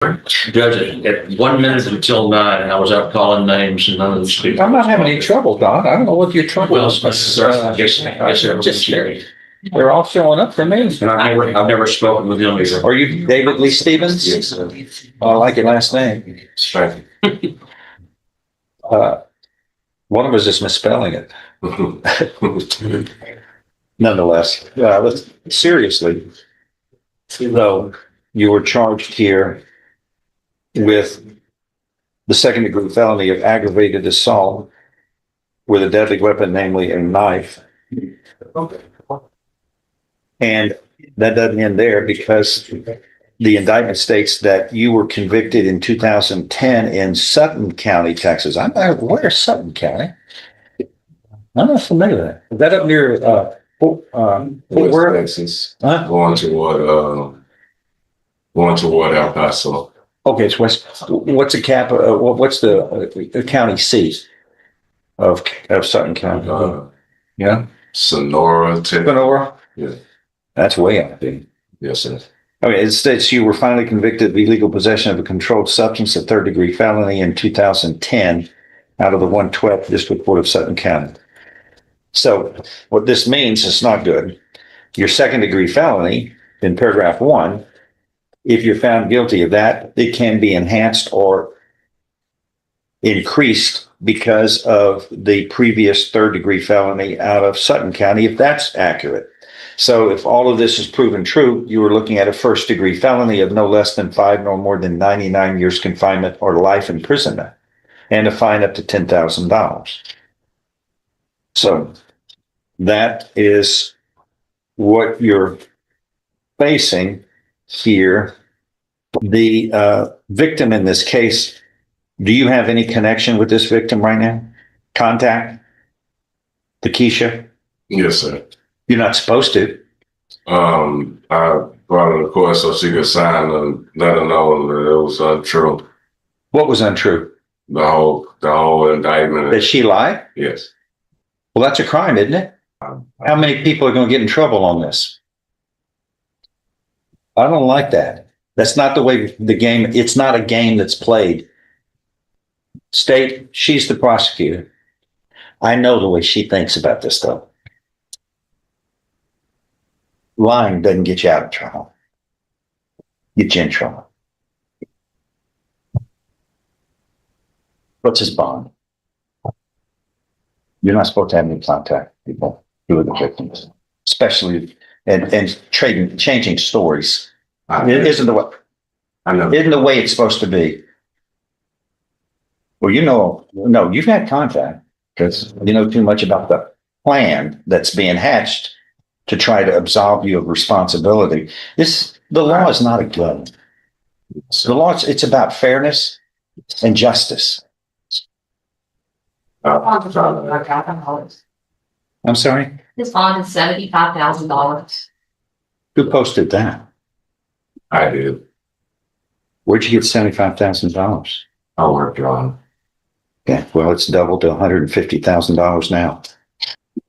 Judge, at 1 minute until 9, and I was out calling names and none of those people. I'm not having any trouble, Don. I don't know what your trouble Well, is. I guess They're all showing up for me. and I've never spoken with them either. Are you David Lee Stevens? Yes. Oh, I like your last name. Strength. One of us is misspelling it. Nonetheless, seriously, though, you were charged here with the second degree felony of aggravated assault with a deadly weapon, namely a knife. And that doesn't end there, because the indictment states that you were convicted in 2010 in Sutton County, Texas. I'm not aware of Sutton County. I'm not familiar with that. Is that up near, Fort Worth? Texas. Huh? Going toward El Paso. Okay, it's west. What's the what's the county seat of Sutton County? Yeah, Sonora, Texas. Sonora. Yeah. That's way out there. Yes, sir. Okay, it states you were finally convicted of illegal possession of a controlled substance, a third degree felony in 2010 out of the 112th District Court of Sutton County. So what this means is not good. Your second degree felony in paragraph 1, if you're found guilty of that, it can be enhanced or increased because of the previous third degree felony out of Sutton County, if that's accurate. So if all of this is proven true, you were looking at a first degree felony of no less than 5 nor more than 99 years confinement or life imprisonment, and a fine up to $10,000. So that is what you're facing here. The victim in this case, do you have any connection with this victim right now? Contact? Takesha? Yes, sir. You're not supposed to. I brought her to court so she could sign and let her know that it was untrue. What was untrue? The whole indictment. That she lied? Yes. Well, that's a crime, isn't it? How many people are going to get in trouble on this? I don't like that. That's not the way the game, it's not a game that's played. State, she's the prosecutor. I know the way she thinks about this stuff. Lying doesn't get you out of trouble. Get you in trouble. What's his bond? You're not supposed to have any contact with people who are the victims, especially and changing stories. It isn't the way. I know. Isn't the way it's supposed to be. Well, no, you've had contact because you know too much about the plan that's being hatched to try to absolve you of responsibility. The law is not a gun. The law, it's about fairness and justice. I'm sorry? His bond is $75,000. Who posted that? I did. Where'd you get $75,000? I worked on. Okay, well, it's doubled to $150,000 now.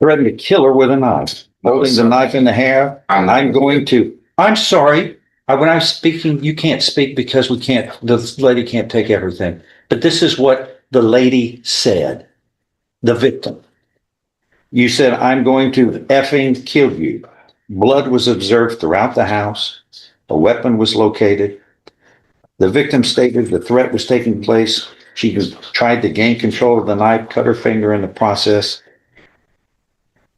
Threatened to kill her with a knife, holding the knife in the hair. I'm sorry. When I'm speaking, you can't speak because the lady can't take everything. But this is what the lady said, the victim. You said, I'm going to effing kill you. Blood was observed throughout the house. A weapon was located. The victim stated the threat was taking place. She tried to gain control of the knife, cut her finger in the process.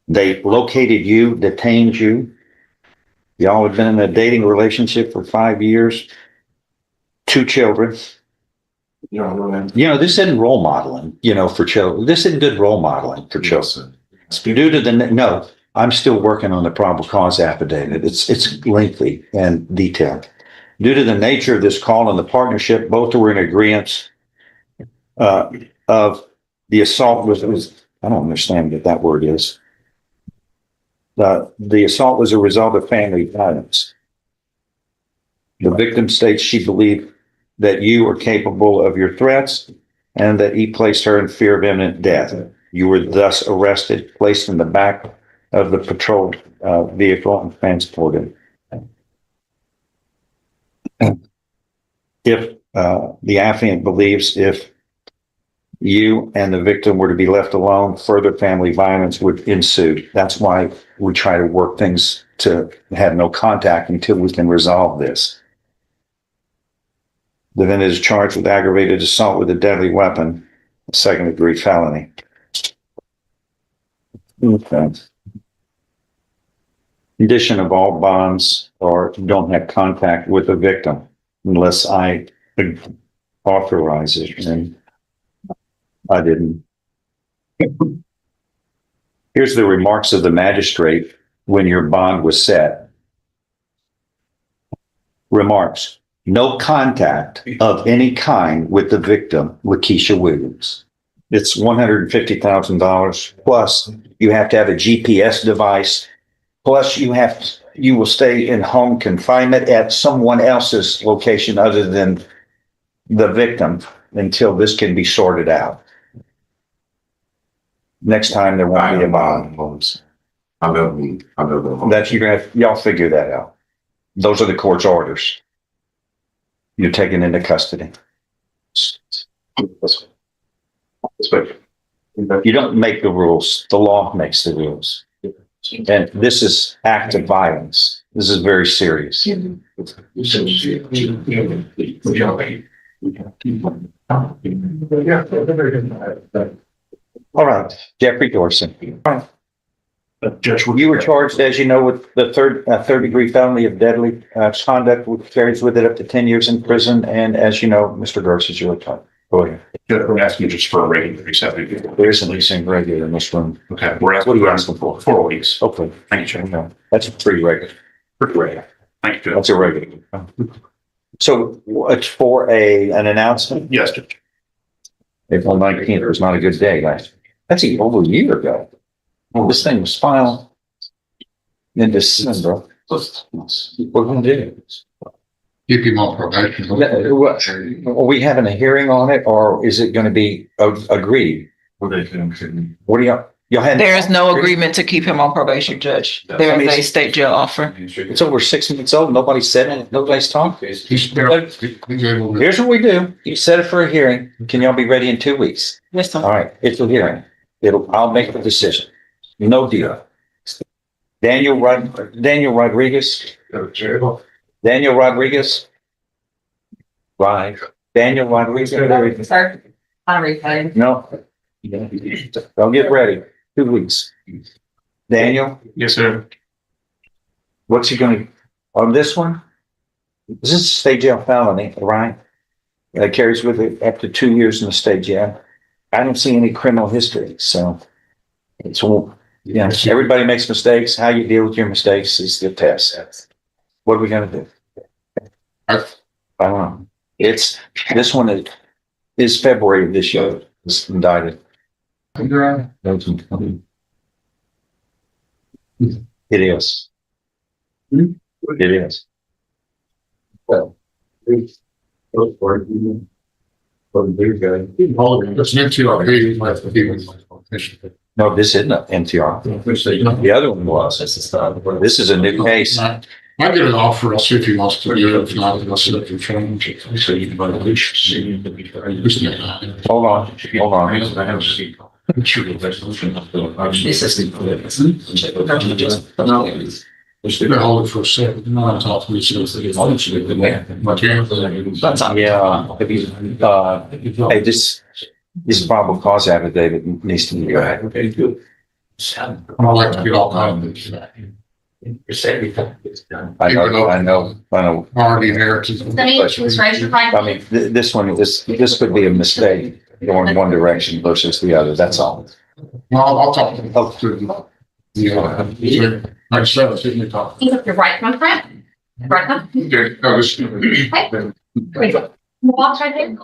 They located you, detained you. Y'all had been in a dating relationship for 5 years. 2 children. This isn't role modeling, for children. This isn't good role modeling for children. No, I'm still working on the probable cause affidavit. It's lengthy and detailed. Due to the nature of this call and the partnership, both were in agreement of the assault was, I don't understand what that word is. The assault was a result of family violence. The victim states she believed that you are capable of your threats and that he placed her in fear of imminent death. You were thus arrested, placed in the back of the patrolled vehicle and transported. if, the affiant believes if you and the victim were to be left alone, further family violence would ensue. That's why we try to work things to have no contact until we can resolve this. The defendant is charged with aggravated assault with a deadly weapon, a second-degree felony. Okay. Condition of all bonds or don't have contact with the victim unless I authorize it, and I didn't. Here's the remarks of the magistrate when your bond was set. Remarks: no contact of any kind with the victim, Lakeisha Williams. It's $150,000 plus you have to have a GPS device, plus you will stay in home confinement at someone else's location other than the victim until this can be sorted out. Next time there won't be a bond. I never. That you're gonna y'all figure that out. Those are the court's orders. You're taken into custody. You don't make the rules. The law makes the rules. And this is act of violence. This is very serious. All right, Jeffrey Dorson. Judge, You were charged, as you know, with the third-degree felony of deadly conduct, which carries with it up to 10 years in prison. And as you know, Mr. Gross is your attorney. Go ahead. Judge, we're asking just for a rating of 70. There isn't anything regular in this room. Okay, we're What are you asking asking for? 4 weeks. Okay. Thank you, Judge. No, that's pretty regular. Great. Thank you, Judge. That's a regular. So it's for an announcement. Yes, Judge. April 19th was not a good day, guys. That's even over a year ago. Well, this thing was filed in December. What we're gonna do? Keep him on probation. Are we having a hearing on it, or is it gonna be agreed? What do y'all had? There is no agreement to keep him on probation, Judge. There is a state jail offer. It's over 6 months old. Nobody's said it. Nobody's talked. He's able to. Here's what we do. You set it for a hearing. Can y'all be ready in 2 weeks? Yes, sir. All right, it's a hearing. I'll make the decision. No deal. Daniel Rodriguez. Daniel Rodriguez. Right. Daniel Rodriguez. Sir, on replay. No. Don't get ready. 2 weeks. Daniel, Yes, sir. what's he gonna, on this one? This is a state jail felony, right? That carries with it up to 2 years in the state jail. I don't see any criminal history, so it's, yeah, everybody makes mistakes. How you deal with your mistakes is the test. What are we gonna do? I don't know. This one is February of this year. It's indicted. It is. It is. Well, It's an NTRP. no, this isn't an MTR. The other one was. This is a new case. I get an offer. I'll see if he wants to do it. If not, I'll sit up and change it. Hold on. They're holding for a second. No, I'll talk to you. That's all. Yeah. Hey, this probable cause affidavit needs to be. I like to get all kinds of things. I know. Already inherited. I mean, this one, this could be a mistake going one direction versus the other. That's all. Well, I'll talk to them. Yeah. Like I said, sit and talk. Your right from front. Right from. Okay. No, this. Okay. Walk right there.